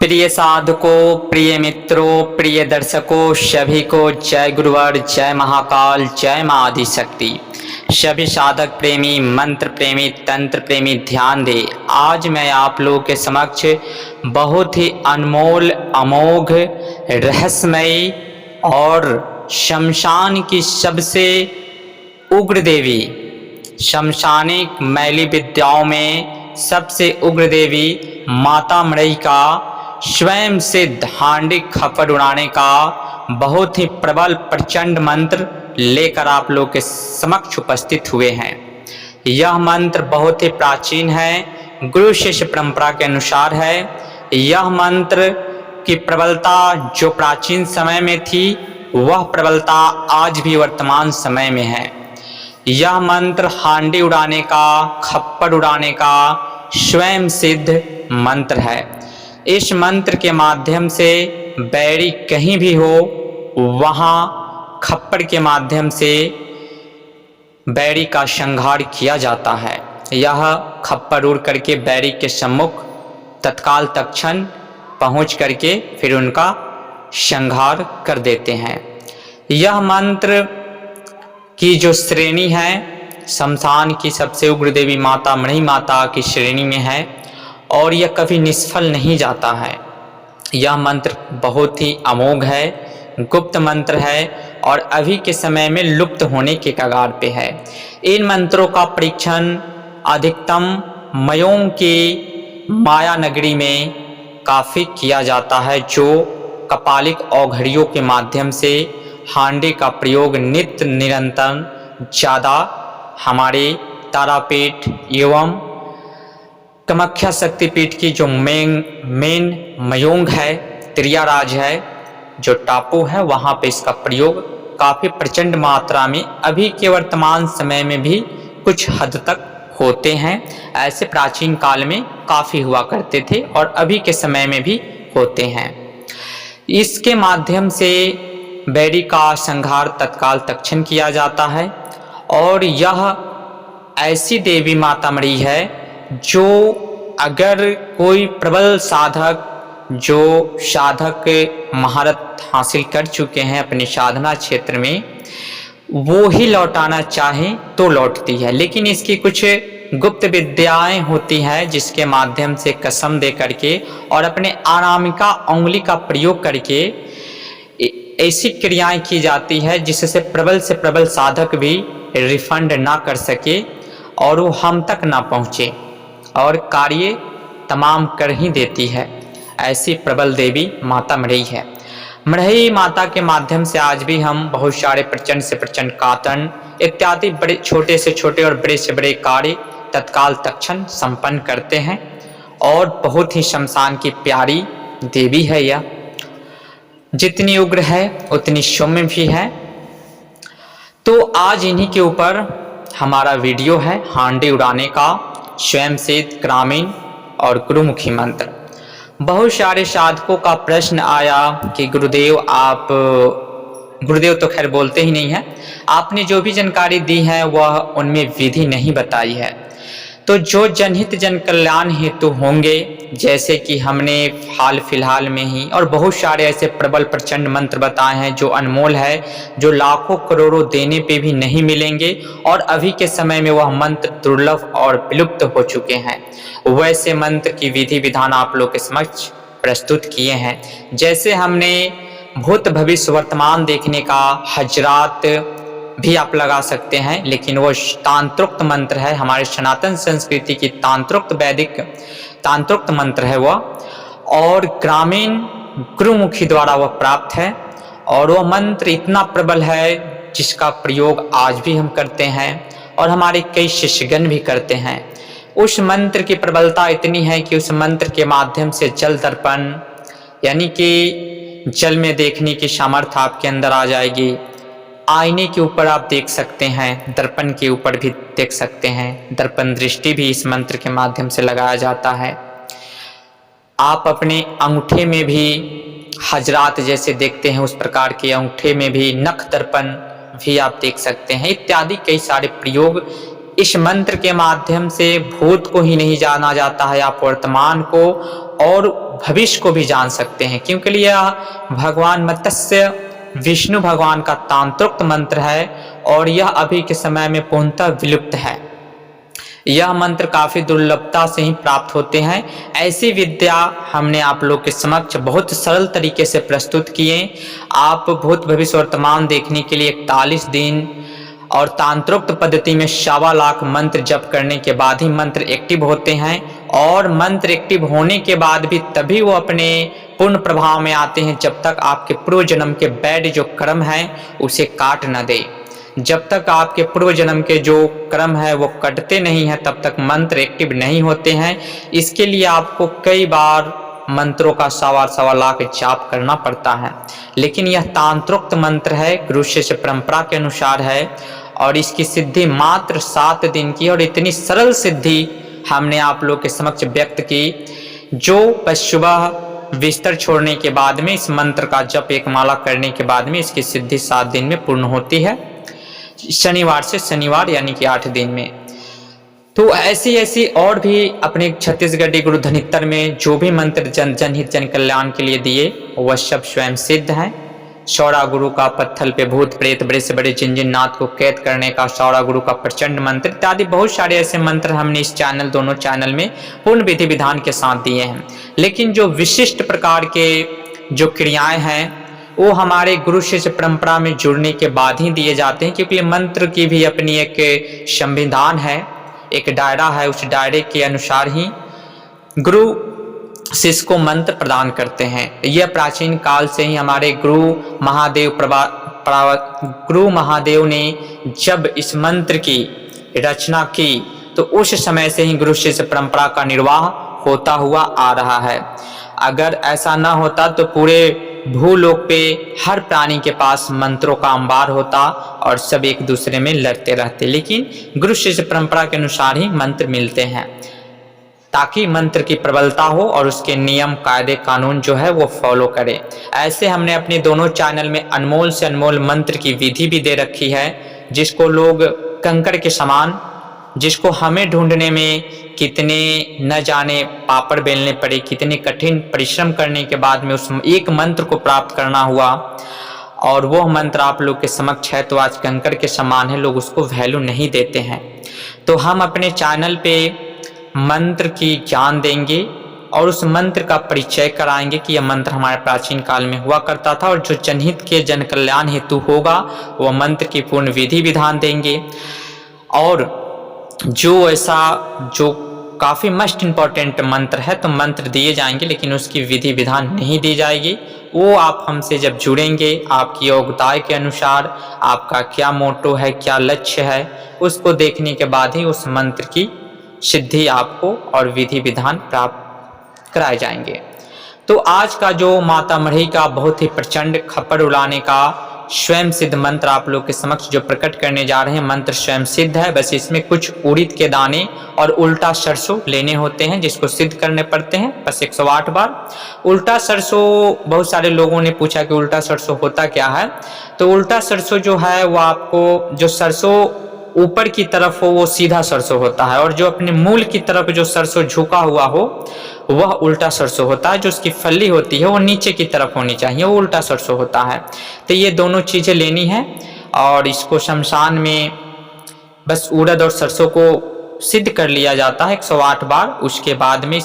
प्रिय साधकों, प्रिय मित्रों, प्रिय दर्शकों, सभी को जय गुरुवर, जय महाकाल, जय मां आदिशक्ति। सभी साधक प्रेमी, मंत्र प्रेमी, तंत्र प्रेमी ध्यान दे। आज मैं आप लोगों के समक्ष बहुत ही अनमोल, अमोघ, रहस्यमयी और शमशान की सबसे उग्र देवी, शमशानिक मैली विद्याओं में सबसे उग्र देवी माता मरई का स्वयं सिद्ध हांडी खप्पर उड़ाने का बहुत ही प्रबल प्रचंड मंत्र लेकर आप लोग के समक्ष उपस्थित हुए हैं। यह मंत्र बहुत ही प्राचीन है, गुरु शिष्य परंपरा के अनुसार है। यह मंत्र की प्रबलता जो प्राचीन समय में थी, वह प्रबलता आज भी वर्तमान समय में है। यह मंत्र हांडी उड़ाने का, खप्पर उड़ाने का स्वयं सिद्ध मंत्र है। इस मंत्र के माध्यम से बैरी कहीं भी हो, वहाँ खप्पर के माध्यम से बैरी का संहार किया जाता है। यह खप्पर उड़ करके बैरी के सम्मुख तत्काल तत्क्षण पहुँच करके फिर उनका संहार कर देते हैं। यह मंत्र की जो श्रेणी है, शमशान की सबसे उग्र देवी माता मरई माता की श्रेणी में है और यह कभी निष्फल नहीं जाता है। यह मंत्र बहुत ही अमोघ है, गुप्त मंत्र है और अभी के समय में लुप्त होने के कगार पे है। इन मंत्रों का परीक्षण अधिकतम मयोंग की माया नगरी में काफ़ी किया जाता है, जो कपालिक औघड़ियों के माध्यम से हांडी का प्रयोग नित्य निरंतर ज़्यादा हमारे तारापीठ एवं कामाख्या शक्तिपीठ की जो मेन मयोंग है, त्रियाराज है, जो टापू है, वहाँ पे इसका प्रयोग काफ़ी प्रचंड मात्रा में अभी के वर्तमान समय में भी कुछ हद तक होते हैं। ऐसे प्राचीन काल में काफ़ी हुआ करते थे और अभी के समय में भी होते हैं। इसके माध्यम से बैरी का संहार तत्काल तत्क्षण किया जाता है और यह ऐसी देवी माता मरई है जो अगर कोई प्रबल साधक, जो साधक महारत हासिल कर चुके हैं अपने साधना क्षेत्र में, वो ही लौटाना चाहे तो लौटती है। लेकिन इसकी कुछ गुप्त विद्याएं होती हैं जिसके माध्यम से कसम दे करके और अपने अनामिका उंगली का प्रयोग करके ऐसी क्रियाएं की जाती है जिससे से प्रबल साधक भी रिफंड ना कर सके और वो हम तक ना पहुँचे और कार्य तमाम कर ही देती है। ऐसी प्रबल देवी माता मरई है। मरई माता के माध्यम से आज भी हम बहुत सारे प्रचंड से प्रचंड कातन इत्यादि बड़े छोटे से छोटे और बड़े से बड़े कार्य तत्काल तत्क्षण संपन्न करते हैं और बहुत ही शमशान की प्यारी देवी है। यह जितनी उग्र है उतनी सौम्य भी है। तो आज इन्हीं के ऊपर हमारा वीडियो है, हांडी उड़ाने का स्वयं सिद्ध ग्रामीण और गुरुमुखी मंत्र। बहुत सारे साधकों का प्रश्न आया कि गुरुदेव आप, गुरुदेव तो खैर बोलते ही नहीं है, आपने जो भी जानकारी दी है वह उनमें विधि नहीं बताई है। तो जो जनहित जन कल्याण हेतु होंगे, जैसे कि हमने हाल फिलहाल में ही और बहुत सारे ऐसे प्रबल प्रचंड मंत्र बताए हैं जो अनमोल है, जो लाखों करोड़ों देने पे भी नहीं मिलेंगे और अभी के समय में वह मंत्र दुर्लभ और विलुप्त हो चुके हैं, वैसे मंत्र की विधि विधान आप लोग के समक्ष प्रस्तुत किए हैं। जैसे हमने भूत भविष्य वर्तमान देखने का हजरात भी आप लगा सकते हैं, लेकिन वो तांत्रोक्त मंत्र है, हमारे सनातन संस्कृति की तांत्रोक्त वैदिक तांत्रोक्त मंत्र है वह, और ग्रामीण गुरुमुखी द्वारा वह प्राप्त है और वह मंत्र इतना प्रबल है जिसका प्रयोग आज भी हम करते हैं और हमारे कई शिष्यगण भी करते हैं। उस मंत्र की प्रबलता इतनी है कि उस मंत्र के माध्यम से जल दर्पण, यानी कि जल में देखने की सामर्थ्य आपके अंदर आ जाएगी। आईने के ऊपर आप देख सकते हैं, दर्पण के ऊपर भी देख सकते हैं, दर्पण दृष्टि भी इस मंत्र के माध्यम से लगाया जाता है। आप अपने अंगूठे में भी हजरात जैसे देखते हैं उस प्रकार के अंगूठे में भी नख दर्पण भी आप देख सकते हैं। इत्यादि कई सारे प्रयोग इस मंत्र के माध्यम से भूत को ही नहीं जाना जाता है, आप वर्तमान को और भविष्य को भी जान सकते हैं, क्योंकि यह भगवान मत्स्य विष्णु भगवान का तांत्रिक मंत्र है और यह अभी के समय में पूर्णतः विलुप्त है। यह मंत्र काफ़ी दुर्लभता से ही प्राप्त होते हैं। ऐसी विद्या हमने आप लोग के समक्ष बहुत सरल तरीके से प्रस्तुत किए। आप भूत भविष्य वर्तमान देखने के लिए 41 दिन और तांत्रोक्त पद्धति में 1.25 लाख मंत्र जप करने के बाद ही मंत्र एक्टिव होते हैं, और मंत्र एक्टिव होने के बाद भी तभी वो अपने पूर्ण प्रभाव में आते हैं जब तक आपके पूर्व जन्म के बैड जो कर्म है उसे काट न दे। जब तक आपके पूर्व जन्म के जो कर्म है वो कटते नहीं हैं तब तक मंत्र एक्टिव नहीं होते हैं। इसके लिए आपको कई बार मंत्रों का 1.25 लाख जाप करना पड़ता है, लेकिन यह तांत्रोक्त मंत्र है, गुरु शिष्य परंपरा के अनुसार है और इसकी सिद्धि मात्र 7 दिन की, और इतनी सरल सिद्धि हमने आप लोग के समक्ष व्यक्त की, जो बस सुबह बिस्तर छोड़ने के बाद में इस मंत्र का जप एक माला करने के बाद में इसकी सिद्धि 7 दिन में पूर्ण होती है, शनिवार से शनिवार यानी कि 8 दिन में। तो ऐसी और भी अपने छत्तीसगढ़ी गुरु धनित्तर में जो भी मंत्र जनहित जन कल्याण के लिए दिए वह सब स्वयं सिद्ध हैं। सौरा गुरु का पत्थल पे भूत प्रेत बड़े से बड़े जिनजिन्नाथ को कैद करने का, सौरा गुरु का प्रचंड मंत्र इत्यादि बहुत सारे ऐसे मंत्र हमने इस चैनल दोनों चैनल में पूर्ण विधि विधान के साथ दिए हैं। लेकिन जो विशिष्ट प्रकार के जो क्रियाएं हैं वो हमारे गुरु शिष्य परंपरा में जुड़ने के बाद ही दिए जाते हैं, क्योंकि मंत्र की भी अपनी एक संविधान है, एक दायरा है। उस दायरे के अनुसार ही गुरु शिष्य को मंत्र प्रदान करते हैं। यह प्राचीन काल से ही हमारे गुरु महादेव ने जब इस मंत्र की रचना की तो उस समय से ही गुरु शिष्य परंपरा का निर्वाह होता हुआ आ रहा है। अगर ऐसा ना होता तो पूरे भूलोक पे हर प्राणी के पास मंत्रों का अंबार होता और सब एक दूसरे में लड़ते रहते, लेकिन गुरु शिष्य परंपरा के अनुसार ही मंत्र मिलते हैं ताकि मंत्र की प्रबलता हो और उसके नियम कायदे कानून जो है वो फॉलो करे। ऐसे हमने अपने दोनों चैनल में अनमोल से अनमोल मंत्र की विधि भी दे रखी है, जिसको लोग कंकड़ के समान, जिसको हमें ढूंढने में कितने न जाने पापड़ बेलने पड़े, कितने कठिन परिश्रम करने के बाद में उस एक मंत्र को प्राप्त करना हुआ, और वह मंत्र आप लोग के समक्ष है तो आज कंकड़ के समान है, लोग उसको वैल्यू नहीं देते हैं। तो हम अपने चैनल पे मंत्र की ज्ञान देंगे और उस मंत्र का परिचय कराएंगे कि यह मंत्र हमारे प्राचीन काल में हुआ करता था, और जो जनहित के जन कल्याण हेतु होगा वह मंत्र की पूर्ण विधि विधान देंगे। और जो काफ़ी मोस्ट इम्पॉर्टेंट मंत्र है तो मंत्र दिए जाएंगे, लेकिन उसकी विधि विधान नहीं दी जाएगी। वो आप हमसे जब जुड़ेंगे, आपकी योग्यता के अनुसार आपका क्या मोटो है, क्या लक्ष्य है, उसको देखने के बाद ही उस मंत्र की सिद्धि आपको और विधि विधान प्राप्त कराए जाएंगे। तो आज का जो माता मढ़ई का बहुत ही प्रचंड खप्पर उड़ाने का स्वयं सिद्ध मंत्र आप लोग के समक्ष जो प्रकट करने जा रहे हैं, मंत्र स्वयं सिद्ध है, बस इसमें कुछ उड़द के दाने और उल्टा सरसों लेने होते हैं जिसको सिद्ध करने पड़ते हैं बस 108 बार। उल्टा सरसों, बहुत सारे लोगों ने पूछा कि उल्टा सरसों होता क्या है। तो उल्टा सरसों जो है वो आपको, जो सरसों ऊपर की तरफ हो वो सीधा सरसों होता है, और जो अपने मूल की तरफ जो सरसों झुका हुआ हो वह उल्टा सरसों होता है। जो उसकी फली होती है वो नीचे की तरफ होनी चाहिए, वो उल्टा सरसों होता है। तो ये दोनों चीज़ें लेनी है और इसको शमशान में बस उड़द और सरसों को सिद्ध कर लिया जाता है 108 बार। उसके बाद में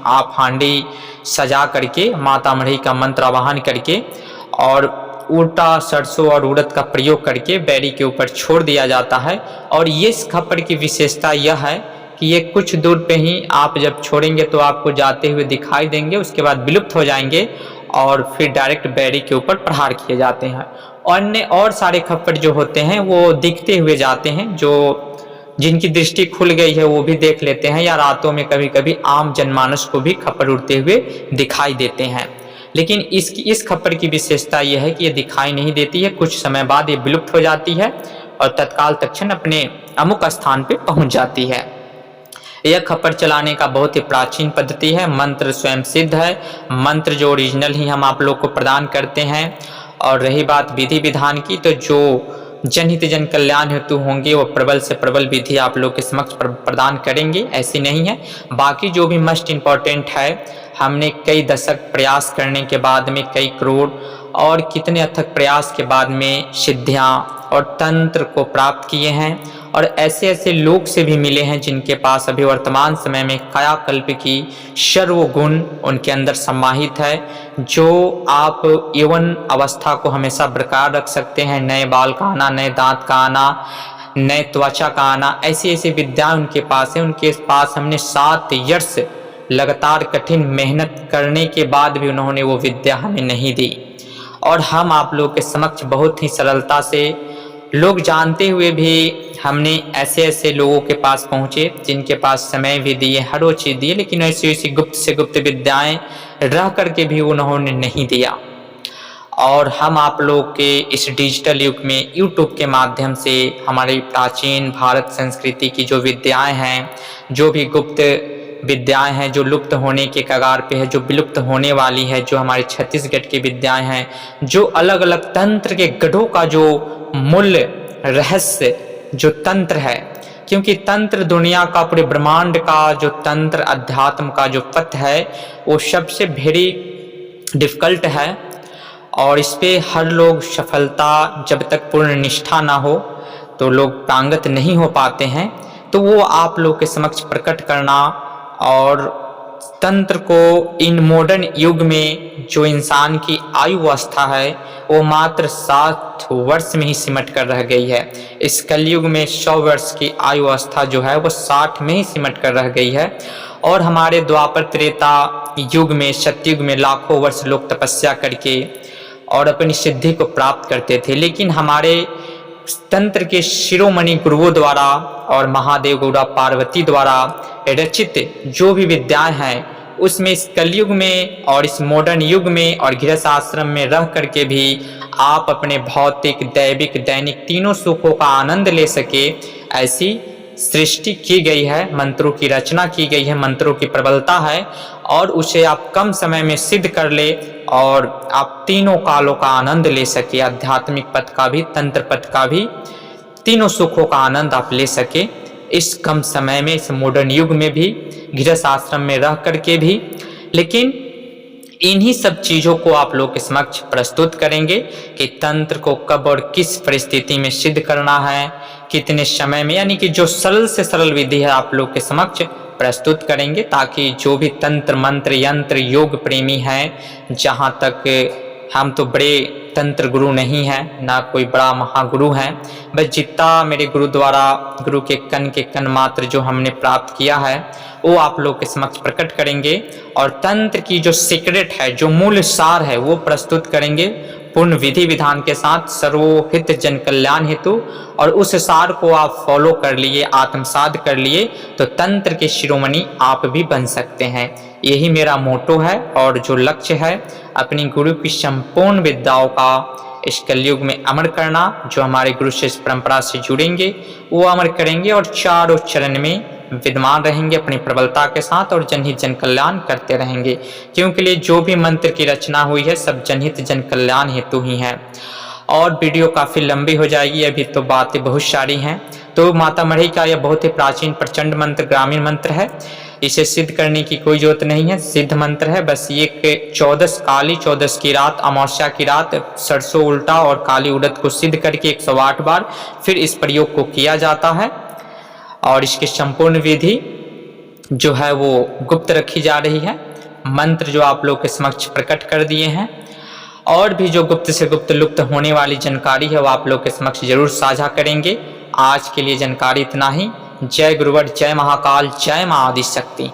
आप हांडी सजा करके माता मढ़ई का मंत्र आवाहन करके और उल्टा सरसों और उड़द का प्रयोग करके बैरी के ऊपर छोड़ दिया जाता है। और ये इस खप्पर की विशेषता यह है कि ये कुछ दूर पे ही आप जब छोड़ेंगे तो आपको जाते हुए दिखाई देंगे, उसके बाद विलुप्त हो जाएंगे और फिर डायरेक्ट बैरी के ऊपर प्रहार किए जाते हैं। अन्य और सारे खप्पर जो होते हैं वो दिखते हुए जाते हैं, जो जिनकी दृष्टि खुल गई है वो भी देख लेते हैं, या रातों में कभी कभी आम जनमानस को भी खप्पर उड़ते हुए दिखाई देते हैं। लेकिन इस खप्पर की विशेषता यह है कि ये दिखाई नहीं देती है, कुछ समय बाद ये विलुप्त हो जाती है और तत्काल तत्क्षण अपने अमुक स्थान पे पहुंच जाती है। यह खप्पर चलाने का बहुत ही प्राचीन पद्धति है। मंत्र स्वयं सिद्ध है, मंत्र जो ओरिजिनल ही हम आप लोग को प्रदान करते हैं। और रही बात विधि विधान की, तो जनहित जन कल्याण हेतु होंगे वो प्रबल से प्रबल विधि आप लोग के समक्ष प्रदान करेंगे, ऐसी नहीं है। बाकी जो भी मोस्ट इम्पॉर्टेंट है, हमने कई दशक प्रयास करने के बाद में, कई करोड़ और कितने अथक प्रयास के बाद में सिद्धियाँ और तंत्र को प्राप्त किए हैं, और ऐसे ऐसे लोग से भी मिले हैं जिनके पास अभी वर्तमान समय में कायाकल्प की सर्वगुण उनके अंदर समाहित है, जो आप यौवन अवस्था को हमेशा बरकरार रख सकते हैं। नए बाल का आना, नए दांत का आना, नए त्वचा का आना, ऐसी ऐसी विद्या उनके पास है। उनके पास हमने 7 वर्ष लगातार कठिन मेहनत करने के बाद भी उन्होंने वो विद्या हमें नहीं दी, और हम आप लोग के समक्ष बहुत ही सरलता से, लोग जानते हुए भी हमने ऐसे ऐसे लोगों के पास पहुँचे जिनके पास समय भी दिए, हर वो चीज़ दिए, लेकिन ऐसी ऐसी गुप्त से गुप्त विद्याएं रह करके भी उन्होंने नहीं दिया। और हम आप लोग के इस डिजिटल युग में यूट्यूब के माध्यम से हमारी प्राचीन भारत संस्कृति की जो विद्याएं हैं, जो भी गुप्त विद्याएं हैं जो लुप्त होने के कगार पे है, जो विलुप्त होने वाली है, जो हमारे छत्तीसगढ़ की विद्याएं हैं, जो अलग अलग तंत्र के गढ़ों का जो मूल रहस्य जो तंत्र है, क्योंकि तंत्र दुनिया का, पूरे ब्रह्मांड का जो तंत्र अध्यात्म का जो पथ है वो सबसे वेरी डिफिकल्ट है, और इस पे हर लोग सफलता, जब तक पूर्ण निष्ठा ना हो तो लोग पांगत नहीं हो पाते हैं। तो वो आप लोग के समक्ष प्रकट करना, और तंत्र को इन मॉडर्न युग में जो इंसान की आयु अवस्था है वो मात्र 7 वर्ष में ही सिमट कर रह गई है। इस कलयुग में 100 वर्ष की आयु अवस्था जो है वो 60 में ही सिमट कर रह गई है। और हमारे द्वापर त्रेता युग में, सतयुग में लाखों वर्ष लोग तपस्या करके और अपनी सिद्धि को प्राप्त करते थे, लेकिन हमारे तंत्र के शिरोमणि गुरुओं द्वारा और महादेव गौड़ा पार्वती द्वारा रचित जो भी विद्याएं हैं, उसमें इस कलयुग में और इस मॉडर्न युग में और गृहस्थ आश्रम में रह करके भी आप अपने भौतिक, दैविक, दैनिक तीनों सुखों का आनंद ले सके, ऐसी सृष्टि की गई है, मंत्रों की रचना की गई है, मंत्रों की प्रबलता है, और उसे आप कम समय में सिद्ध कर ले और आप तीनों कालों का आनंद ले सके, आध्यात्मिक पथ का भी, तंत्र पथ का भी, तीनों सुखों का आनंद आप ले सके इस कम समय में, इस मॉडर्न युग में भी, गृहस्थ आश्रम में रह करके भी। लेकिन इन्हीं सब चीज़ों को आप लोग के समक्ष प्रस्तुत करेंगे कि तंत्र को कब और किस परिस्थिति में सिद्ध करना है, कितने समय में, यानी कि जो सरल से सरल विधि है आप लोग के समक्ष प्रस्तुत करेंगे, ताकि जो भी तंत्र, मंत्र, यंत्र, योग प्रेमी हैं, जहाँ तक हम तो बड़े तंत्र गुरु नहीं हैं, ना कोई बड़ा महागुरु हैं, बस जितना मेरे गुरु द्वारा, गुरु के कन मात्र जो हमने प्राप्त किया है वो आप लोग के समक्ष प्रकट करेंगे, और तंत्र की जो सीक्रेट है, जो मूल सार है, वो प्रस्तुत करेंगे पूर्ण विधि विधान के साथ, सर्वहित जन कल्याण हेतु। और उस सार को आप फॉलो कर लिए, आत्मसात कर लिए, तो तंत्र के शिरोमणि आप भी बन सकते हैं। यही मेरा मोटो है और जो लक्ष्य है, अपनी गुरु की संपूर्ण विद्याओं का इस कलयुग में अमर करना। जो हमारे गुरु से इस परंपरा से जुड़ेंगे वो अमर करेंगे और चारों चरण में विद्यमान रहेंगे अपनी प्रबलता के साथ, और जनहित जन कल्याण करते रहेंगे, क्योंकि लिए जो भी मंत्र की रचना हुई है सब जनहित जन कल्याण हेतु ही है। और वीडियो काफ़ी लंबी हो जाएगी, अभी तो बातें बहुत सारी हैं। तो माता मढ़ई का यह बहुत ही प्राचीन प्रचंड मंत्र, ग्रामीण मंत्र है, इसे सिद्ध करने की कोई जरूरत नहीं है, सिद्ध मंत्र है। बस ये 14 की रात, अमावस्या की रात, सरसों उल्टा और काली उड़द को सिद्ध करके 108 बार फिर इस प्रयोग को किया जाता है, और इसकी संपूर्ण विधि जो है वो गुप्त रखी जा रही है। मंत्र जो आप लोग के समक्ष प्रकट कर दिए हैं, और भी जो गुप्त से गुप्त लुप्त होने वाली जानकारी है वो आप लोग के समक्ष जरूर साझा करेंगे। आज के लिए जानकारी इतना ही। जय गुरुवर, जय महाकाल, जय मां आदिशक्ति।